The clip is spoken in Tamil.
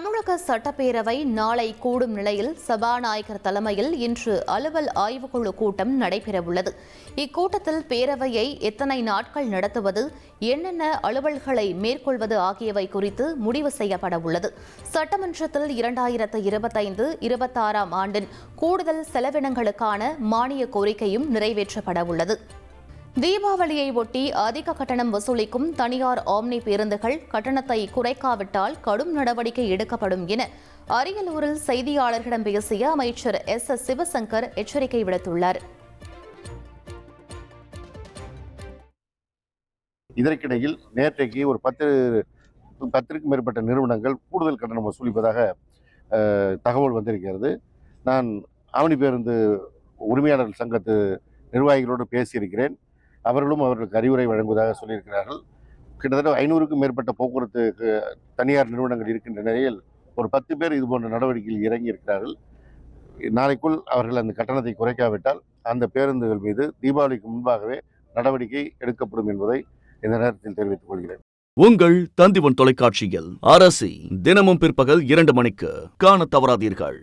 தமிழக சட்டப்பேரவை நாளை கூடும் நிலையில் சபாநாயகர் தலைமையில் இன்று அலுவல் ஆய்வுக்குழு கூட்டம் நடைபெறவுள்ளது. இக்கூட்டத்தில் பேரவையை எத்தனை நாட்கள் நடத்துவது, என்னென்ன அலுவல்களை மேற்கொள்வது ஆகியவை குறித்து முடிவு செய்யப்பட உள்ளது. சட்டமன்றத்தில் 2025-26 ஆண்டின் கூடுதல் செலவினங்களுக்கான மானிய கோரிக்கையும் நிறைவேற்றப்பட உள்ளது. தீபாவளியை ஒட்டி அதிக கட்டணம் வசூலிக்கும் தனியார் ஆம்னி பேருந்துகள் கட்டணத்தை குறைக்காவிட்டால் கடும் நடவடிக்கை எடுக்கப்படும் என அரியலூரில் செய்தியாளர்களிடம் பேசிய அமைச்சர் எஸ். சிவசங்கர் எச்சரிக்கை விடுத்துள்ளார். இதற்கிடையில் நேற்றைக்கு ஒரு 10க்கும் மேற்பட்ட நிறுவனங்கள் கூடுதல் கட்டணம் வசூலிப்பதாக தகவல் வந்திருக்கிறது. நான் ஆம்னி பேருந்து உரிமையாளர்கள் சங்கத்து நிர்வாகிகளோடு பேசியிருக்கிறேன். அவர்களும் அவர்களுக்கு அறிவுரை வழங்குவதாக சொல்லியிருக்கிறார்கள். கிட்டத்தட்ட 500க்கும் மேற்பட்ட போக்குவரத்து தனியார் நிறுவனங்கள் இருக்கின்ற நிலையில் ஒரு 10 பேர் இதுபோன்ற நடவடிக்கையில் இறங்கி இருக்கிறார்கள். நாளைக்குள் அவர்கள் அந்த கட்டணத்தை குறைக்காவிட்டால் அந்த பேருந்துகள் மீது தீபாவளிக்கு முன்பாகவே நடவடிக்கை எடுக்கப்படும் என்பதை இந்த நேரத்தில் தெரிவித்துக் கொள்கிறேன். உங்கள் தந்திவன் தொலைக்காட்சியில் அரசி தினமும் பிற்பகல் 2 மணிக்கு காண தவறாதீர்கள்.